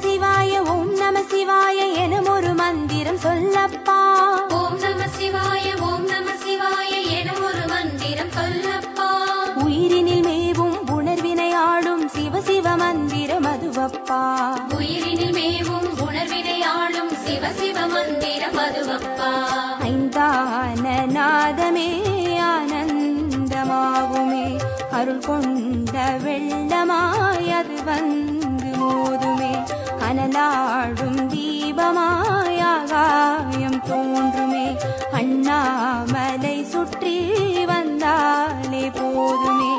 சிவாய ஓம் நம சிவாய எனும் ஒரு மந்திரம் சொல்லப்பா. ஓம் நம சிவாய ஓம் நம சிவாய எனும் ஒரு மந்திரம் சொல்லப்பா. உயிரினில் மேவும் உணர்வினை ஆளும் சிவ சிவ மந்திரம் அதுவப்பா. உயிரினில் மேவும் உணர்வினை ஆளும் சிவ சிவ மந்திரம் அதுவப்பா. ஐந்தான நாதமே ஆனந்தமாகுமே, அருள் கொண்ட வெள்ளமாய் அது வந்து மோதுமே, அனலாடும் தீபமாய் ஆகாயம் தோன்றுமே, அண்ணாமலை சுற்றி வந்தாலே போதுமே.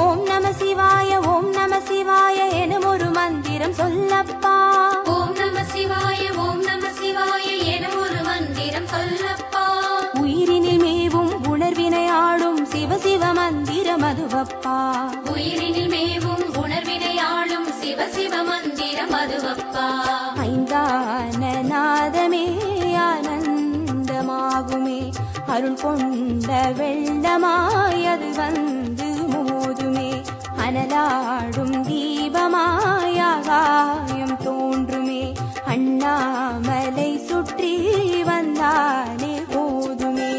ஓம் நம சிவாய ஓம் நம சிவாய எனும் ஒரு மந்திரம் சொல்லப்பா. ஓம் நம சிவாய ஓம் நம சிவாய எனும் ஒரு மந்திரம் சொல்லப்பா. உயிரினில் மேவும் உணர்வினை ஆளும் சிவ சிவ மந்திரம் அதுவப்பா. உயிரினில் மேவும் உணர்வினை ஆளும் சிவ சிவ மந்திரம் அதுவப்பா. ஐந்தான நாதமே ஆனந்தமாகுமே, அருள் கொண்ட வெள்ளமாய் அது வந்து மோதுமே, அனலாடும் தீபமாய் ஆகாயம் தோன்றுமே, அண்ணாமலை சுற்றி வந்தாலே போதுமே.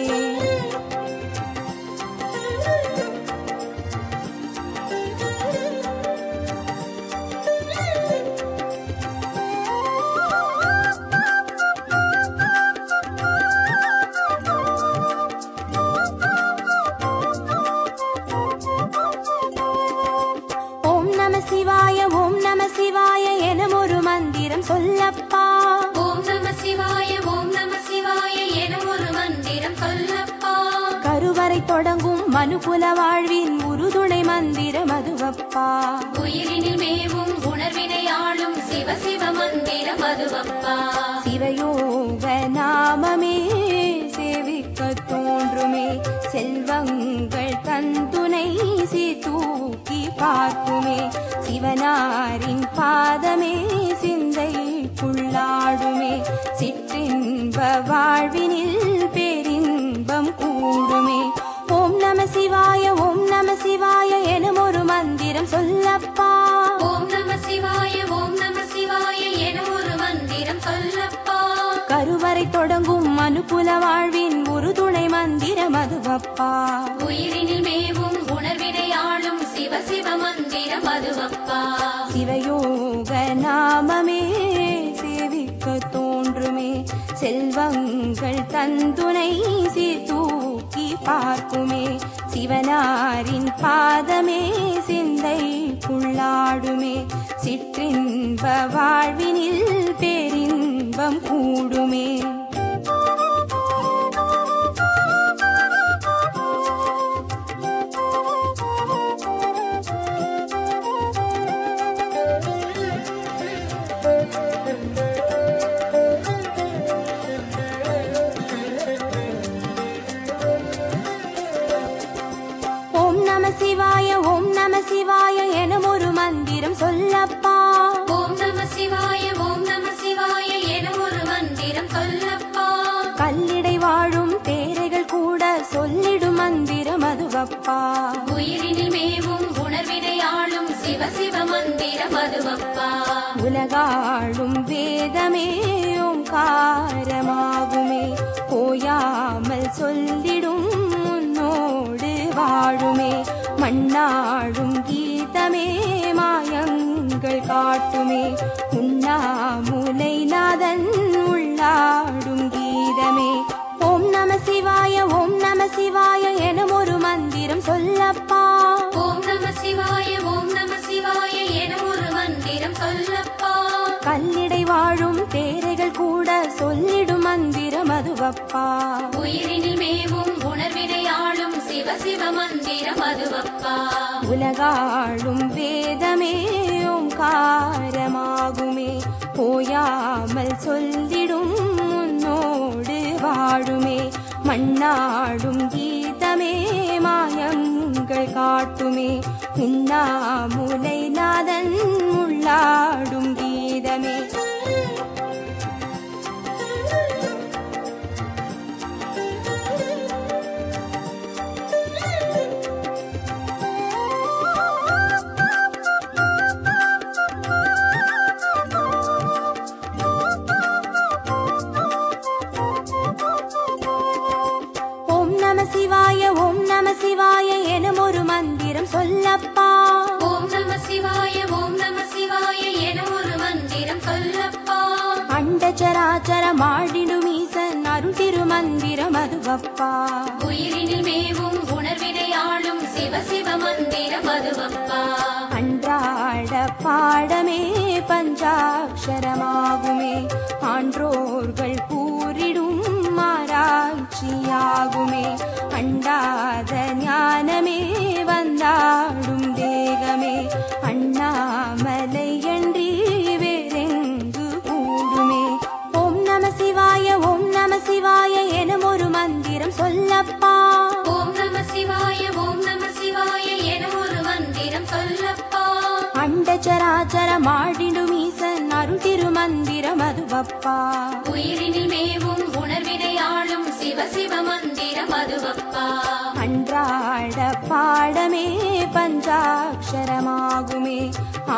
ஓம் நம சிவாய ஓம் நம சிவாய எனும் ஒரு மந்திரம் சொல்லப்பா. ஓம் நம சிவாய ஓம் நம சிவாய எனும் ஒரு மந்திரம் சொல்லப்பா. கருவறை தொடங்கும் மனுகுல வாழ்வின் உறுதுணை மந்திரம் அதுவப்பா. உயிரினில் மேவும் உணர்வினை ஆளும் சிவ சிவ மந்திரம் அதுவப்பா. சிவயோக நாமமே சேவிக்க தோன்றுமே, செல்வங்கள் தந்துணை தூக்கி பார்க்குமே, சிவனாரின் பாதமே சிந்தைக்குள்ளாடுமே, சிற்றின்ப வாழ்வினில் பேரின்பம் கூடுமே. ஓம் நம சிவாய ஓம் நம சிவாய எனும் ஒரு மந்திரம் சொல்லப்பா. ஓம் நம சிவாய ஓம் நம சிவாய எனும் ஒரு மந்திரம் சொல்லப்பா. கருவறை தொடங்கும் மனுகுல வாழ்வின் உறுதுணை மந்திரம் அதுவப்பா. உயிரினில் மேவும் உணர்வினை ஆளும் சிவ சிவ மந்திரம் அதுவப்பா. சிவயோக நாமமே சேவிக்க தோன்றுமே, செல்வங்கள் தந்துணை தூக்கி பார்க்குமே, சிவனாரின் பாதமே சிந்தைக்குள்ளாடுமே, சிற்றின்ப வாழ்வினில் பேரின்பம் கூடுமே. ஓம் நம சிவாய ஓம் நம சிவாய எனும் ஒரு மந்திரம் சொல்லப்பா. ஓம் நம சிவாய ஓம் நம சிவாய எனும் ஒரு மந்திரம் சொல்லப்பா. கல்லிடை வாழும் தேரைகள் கூட சொல்லிடும் மந்திரம் அதுவப்பா. உயிரினில் மேவும் உணர்வினை ஆளும் சிவ சிவ மந்திரம் அதுவப்பா. உலகாளும் வேதமே ஓங்காரமாகுமே, ஓயாமல் சொல்லிடும் உன்னோடு வாழுமே, மண்ணாடும் கீதமே மாயங்கள் காட்டுமே, உண்ணாமுலை நாதன் உள்ளாடும் கீதமே. ஓம் நம சிவாய ஓம் நம சிவாய எனும் ஒரு மந்திரம் சொல்லப்பா. ஓம் நம சிவாய ஓம் நம சிவாய எனும் ஒரு மந்திரம் சொல்லப்பா. கல்லிடை வாழும் தேரைகள் கூட சொல்லிடும் மந்திரம் அதுவப்பா. உயிரினில் மேவும் உணர்வினை ஆளும் சிவ சிவ மந்திரம் அதுவப்பா. உலகாளும் வேதமே ஓங்காரமாகுமே, ஓயாமல் சொல்லிடும் உன்னோடு வாழுமே, மண்ணாடும் கீதமே மாயங்கள் காட்டுமே, உண்ணாமுலை நாதன் உள்ளாடும் கீதமே. அதுவப்பா. உயிரினில் மேவும் உணர்வினையாளும் சிவ சிவ மந்திரம் அதுவப்பா. அன்றாட பாடமே பஞ்சாட்சரமாகுமே, ஆன்றோர்கள் கூறிடும் ஆராய்ச்சியாகுமே. அண்டாத ஞானமே வந்தாடும் தேகமே, அண்ணாமலையன்றி வேறெங்கு கூடுமே. ஓம் நம சிவாய ஓம் நம சிவாய எனும் ஒரு மந்திரம் சொல்லப்பா. ஓம் நம சிவாய ஓம் நம சிவாய என ஒரு மந்திரம் சொல்லப்பா. அண்டச்சராச்சரம் ஆடிடும் ஈசன் அருள் திருமந்திரம் அதுவப்பா. உயிரினில் மேவும் உணர்வினையாளும் சிவ சிவ மந்திரம் அதுவப்பா. அன்றாட பாடமே பஞ்சாட்சரமாகுமே,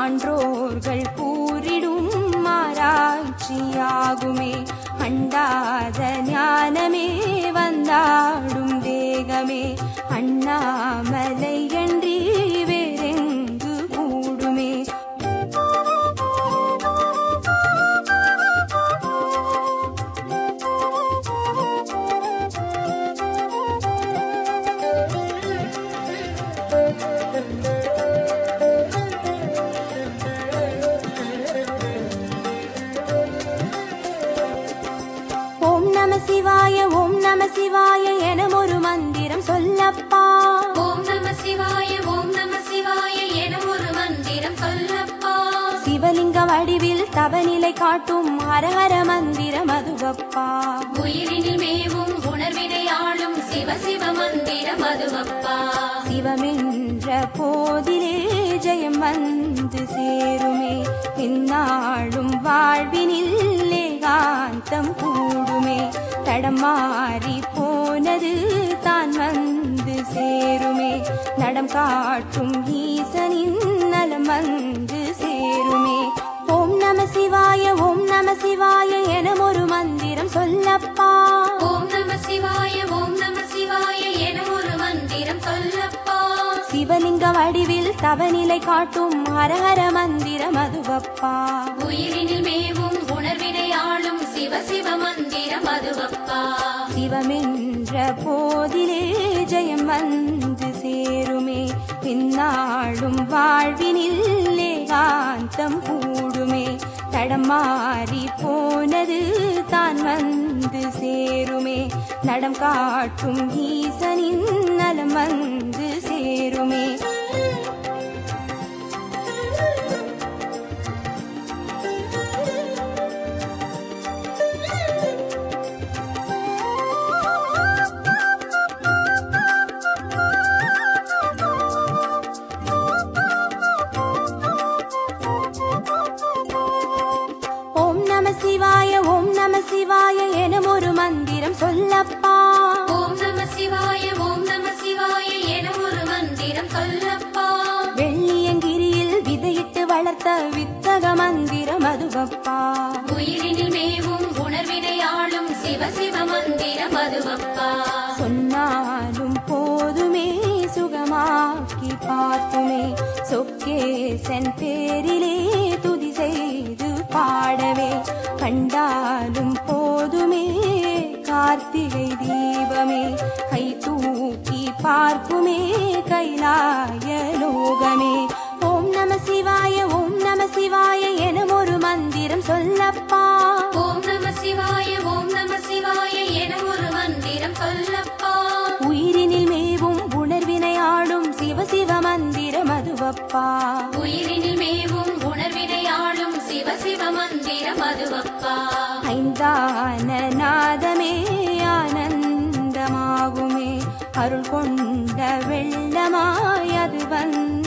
ஆன்றோர்கள் கூறிடும் ஆராய்ச்சியாகுமே. அண்டாத ஞானமே வந்தாடும் தேகமே, அண்ணாமலையன்றி வேறெங்கு கூடுமே. ஓம் நம சிவாய ஓம் நம சிவாய எனும் ஒரு மந்திரம் சொல்லப்பா. ஓம் நம சிவாய ஓம் நம சிவாய என ஒரு மந்திரம் சொல்லப்பா. சிவலிங்க வடிவில் தவநிலை காட்டும் ஹரஹர மந்திரம் அதுவப்பா. உயிரினில் மேவும் உணர்வினையாளும் சிவ சிவ மந்திரம் அதுவப்பா. சிவமென்ற போதிலே ஜெயம் வந்து சேருமே, இந்நாளும் வாழ்வினில் ஏகாந்தம் கூடுமே. தடம் மாறி போனது தான் வந்து சேருமே, நடம் காட்டும் ஈசனின் நலம் வந்து சேருமே. ஓம் நம சிவாய ஓம் நம சிவாய எனும் ஒரு மந்திரம் சொல்லப்பா. ஓம் நம சிவாய ஓம் நம சிவாய என ஒரு மந்திரம் சொல்லப்பா. சிவலிங்க வடிவில் தவநிலை காட்டும் ஹரஹர மந்திரம் அதுவப்பா. உயிரினில் மேவும் உணர்வினையாளும் சிவ சிவ மந்திரம் அதுவப்பா. சிவமென்ற போதிலே ஜெயம் வந்து சேருமே, இந்நாளும் வாழ்வினில் ஏகாந்தம் கூடுமே. தடம் மாறி போனது தான் வந்து சேருமே, நடம் காட்டும் ஈசனின் நலம் வந்து சேருமே. ஓம் நம சிவாய ஓம் நம சிவாய எனும் ஒரு மந்திரம் சொல்லப்பா. ஓம் நம சிவாய ஓம் நம சிவாய என ஒரு மந்திரம் சொல்லப்பா. வெள்ளியங்கிரியில் விதையிட்டு வளர்த்த வித்தக மந்திரம் அதுவப்பா. உயிரினில் மேவும் உணர்வினையாளும் சிவ சிவ மந்திரம் அதுவப்பா. சொன்னாலும் போதுமே சுகமாக்கி பார்த்துமே, சொக்கேசன் பேரிலே துதி செய்து பாடவே. கண்டாலும் போதுமே கார்த்திகை தீபமே, கை தூக்கி பார்க்குமே கைலாய லோகமே. ஓம் நம சிவாய ஓம் நம சிவாய எனும் ஒரு மந்திரம் சொல்லப்பா. ஓம் நம சிவாய ஓம் நம சிவாய என ஒரு மந்திரம் சொல்லப்பா. உயிரினில் மேவும் உணர்வினையாளும் சிவ சிவ மந்திரம் அதுவப்பா. உயிரினில் மேவும் உணர்வினையாளும் சிவ சிவ மந்திரம் அதுவப்பா. ஐந்தான நாதமே ஆனந்தமாகுமே, அருள் கொண்ட வெள்ளமாய் அது வந்து